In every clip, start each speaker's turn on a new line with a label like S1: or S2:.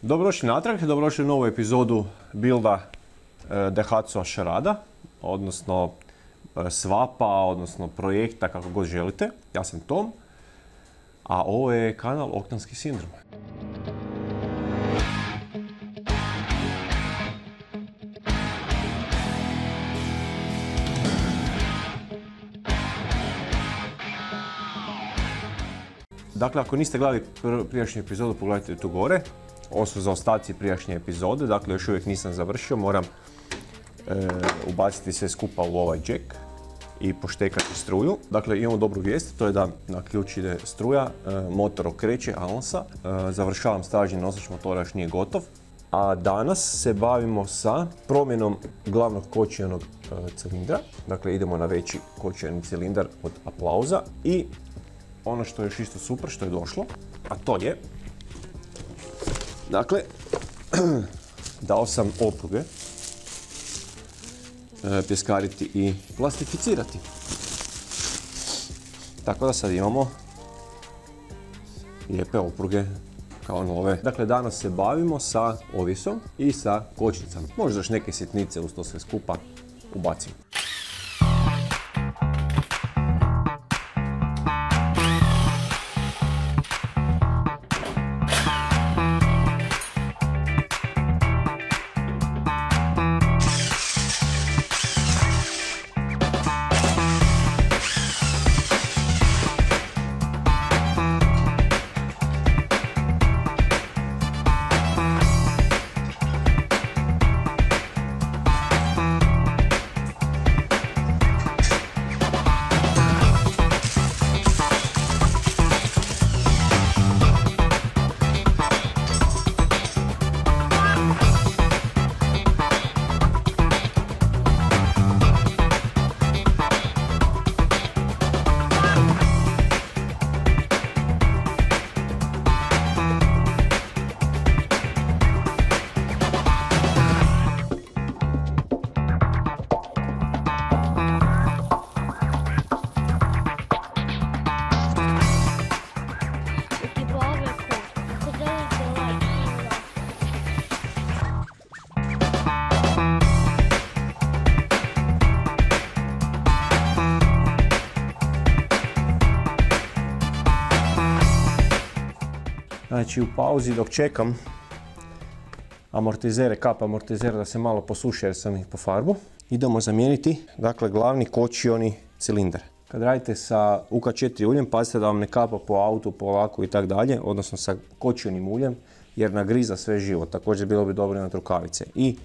S1: Dobrodošli natrag, dobrodošli u novu epizodu builda Daihatsu Charada, odnosno swapa, odnosno projekta, kako god želite. Ja sam Tom, a ovo je kanal Oktanski sindrom. Dakle, ako niste gledali prijašnju epizodu, pogledajte tu gore. Ovo su zaostaci prijašnje epizode, dakle još uvijek nisam završio, moram ubaciti sve skupa u ovaj jack i poštekati struju. Dakle, imamo dobru vijest, to je da na ključ ide struja, motor okreće Alonsa, završavam stražnji nosač motora, još nije gotov. A danas se bavimo sa promjenom glavnog kočionog cilindra, dakle idemo na veći kočioni cilindar od Applausa i ono što je još isto super, što je došlo, a to je, dakle, dao sam opruge pjeskariti i plastificirati. Tako da sad imamo lijepe opruge kao nove. Dakle, danas se bavimo sa ovisom i sa kočnicama. Možda još neke sitnice uz to sve skupa ubacimo. Znači u pauzi dok čekam amortizere, kap amortizera da se malo posuše jer sam ih po farbu, idemo zamijeniti, dakle, glavni kočioni cilindar. Kad radite sa UK4 uljem, pazite da vam ne kapa po autu, po laku i tako dalje, odnosno sa kočionim uljem, jer nagriza sve živo. Također bilo bi dobro imati rukavice. I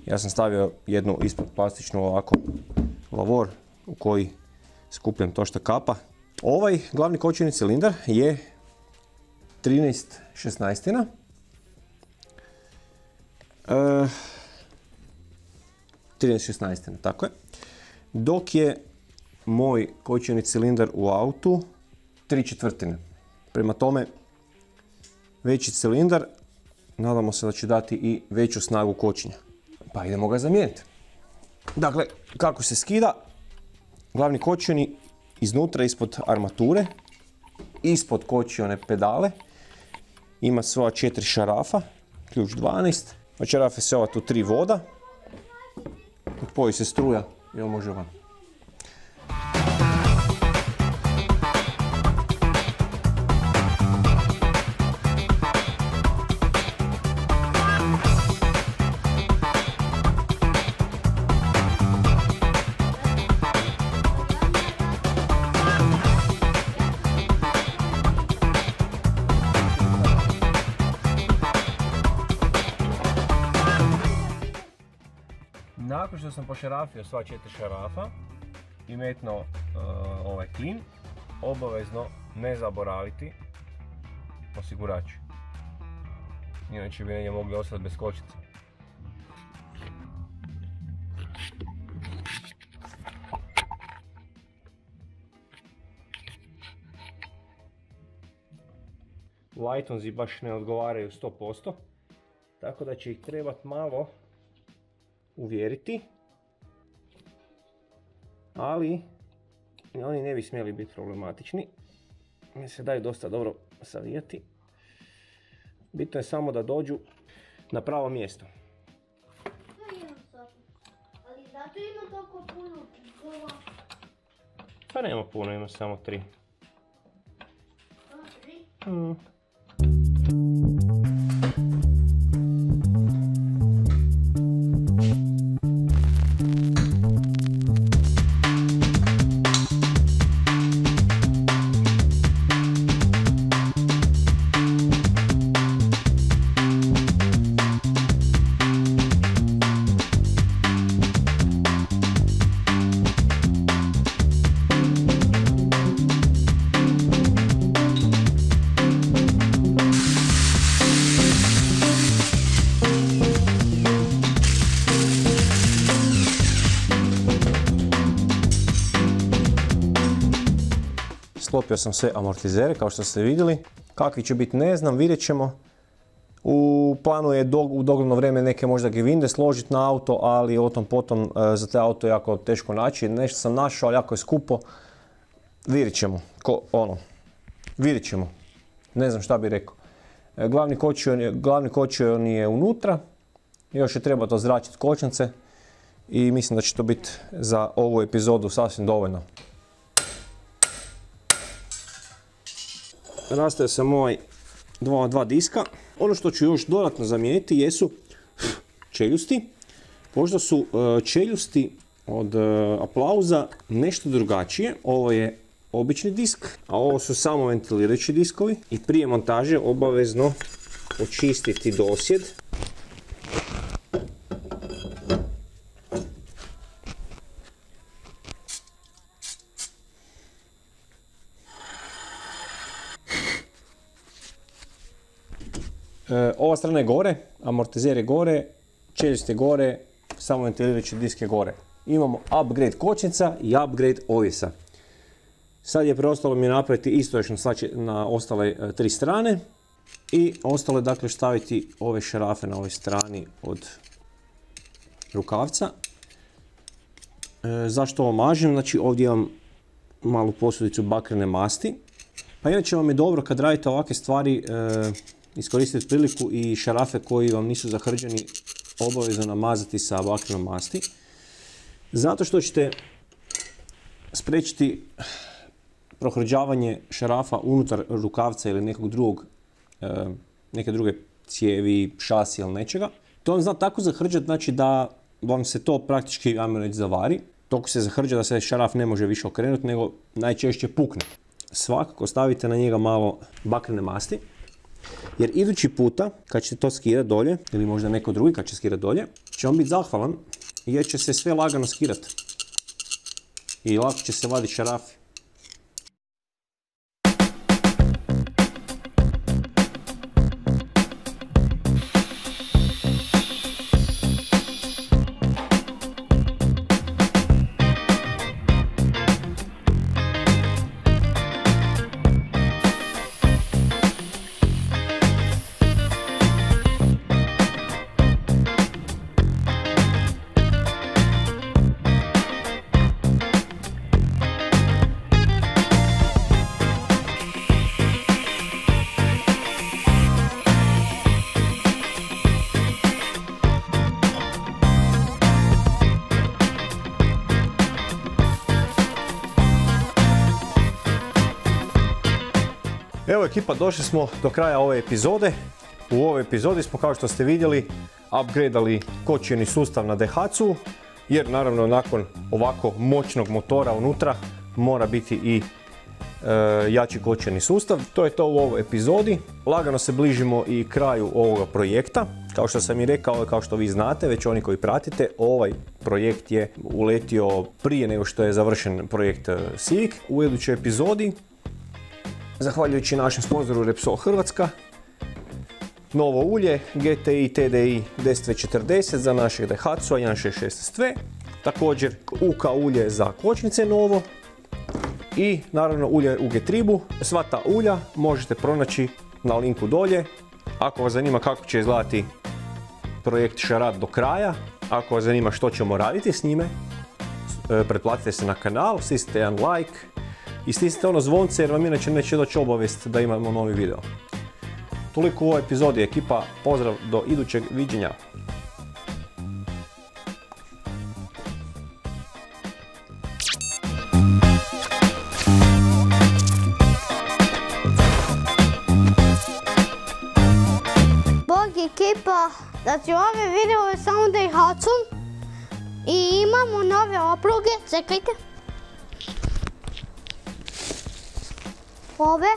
S1: ja sam stavio jednu ispod plastičnu ovako lavor u koji skupljam to što kapa. Ovaj glavni kočioni cilindar je 13/16. 13/16, tako je. Dok je moj kočioni cilindar u autu 3/4. Prema tome, veći cilindar, nadamo se da će dati i veću snagu kočenja. Pa idemo ga zamijeniti. Dakle, kako se skida? Glavni kočioni iznutra, ispod armature, ispod kočione pedale, ima svoja 4 šarafa, ključ 12, od šarafe se ova tu 3 voda, poji se struja i on može van. Nakon što sam pošarafio sva 4 šarafa i metnuo ovaj klin, obavezno ne zaboraviti osigurač. Inače bi negdje mogli ostati bez kočice. Lightonzi baš ne odgovaraju 100%, tako da će ih trebati malo uvjeriti, ali oni ne bi smjeli biti problematični. Mi se daju dosta dobro savijati. Bitno je samo da dođu na pravo mjesto.
S2: Ali zato ima toliko puno gova.
S1: Pa nema puno, ima samo 3.
S2: Samo 3?
S1: Sklopio sam sve amortizere, kao što ste vidjeli. Kakvi će biti ne znam, vidjet ćemo. U planu je u dogledno vrijeme neke možda gevinde složiti na auto, ali o tom potom za te auto je jako teško naći. Nešto sam našao, ali jako je skupo. Vidjet ćemo. Vidjet ćemo. Ne znam šta bi rekao. Glavni kočion je unutra. Još je treba to zračiti kočnice. I mislim da će to biti za ovu epizodu sasvim dovoljno. Rastavio sam ovaj dva diska. Ono što ću još dodatno zamijeniti jesu čeljusti. Možda su čeljusti od Applausa nešto drugačije. Ovo je obični disk, a ovo su samo ventilirajući diskovi. I prije montaže obavezno očistiti dosjed. Ova strana je gore, amortizer je gore, čeljust je gore, samo ventilirajući disk je gore. Imamo upgrade kočnica i upgrade ovjesa. Sad je preostalo mi napraviti isto još na ostale 3 strane. I ostalo je dakle staviti ove šarafe na ovoj strani od rukavca. Zašto ovo mažem? Znači ovdje imam malu posudicu bakrene masti. Pa inače vam je dobro kad radite ovakve stvari iskoristiti priliku i šarafe koji vam nisu zahrđeni obavezno namazati sa bakrenom masti. Zato što ćete spriječiti prohrđavanje šarafa unutar rukavca ili neke druge cijevi, šasi ili nečega. To vam zna tako zahrđati, znači da vam se to praktički, ajmo reći, zavari. Toliko se zahrđa da se šaraf ne može više okrenuti, nego najčešće pukne. Svakako stavite na njega malo bakrene masti. Jer idući puta, kad ćete to skirati dolje, ili možda neko drugi kad će skirati dolje, će on biti zahvalan jer će se sve lagano skirati. I lako će se vaditi šarafi. Evo ekipa, došli smo do kraja ove epizode. U ovoj epizodi smo, kao što ste vidjeli, upgradeali kočioni sustav na Daihatsu, jer naravno nakon ovako moćnog motora unutra mora biti i jači kočioni sustav. To je to u ovoj epizodi. Lagano se bližimo i kraju ovoga projekta. Kao što sam i rekao, kao što vi znate, već oni koji pratite, ovaj projekt je uletio prije nego što je završen projekt Civic. U idućoj epizodi, zahvaljujući našem sponzoru Repsol Hrvatska, novo ulje GTI TDI 10V40 za našeg Daihatsu 1.6 SV, također UK ulje za kočnice novo i naravno ulje u Getribu. Sva ta ulja možete pronaći na linku dolje. Ako vas zanima kako će izgledati projekt Šarad do kraja, ako vas zanima što ćemo raditi s njime, pretplatite se na kanal, stisnite jedan like i stisnite ono zvonce jer vam inače neće doći obavijest da imamo novi video. toliko u ovoj epizodi, ekipa. Pozdrav, do idućeg viđenja.
S2: Bog ekipa, znači ove video je samo da ih hacam i imamo nove opruge, čekajte. Ove.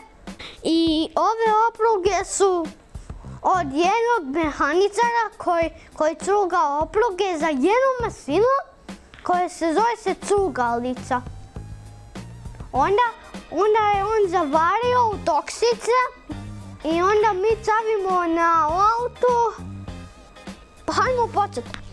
S2: I ove opruge su od jednog mehaničara koji cuga opruge za jednu mašinu koja se zove cugalica. Onda je on zavario u toksice i onda mi stavimo na auto. Pa hajmo početi.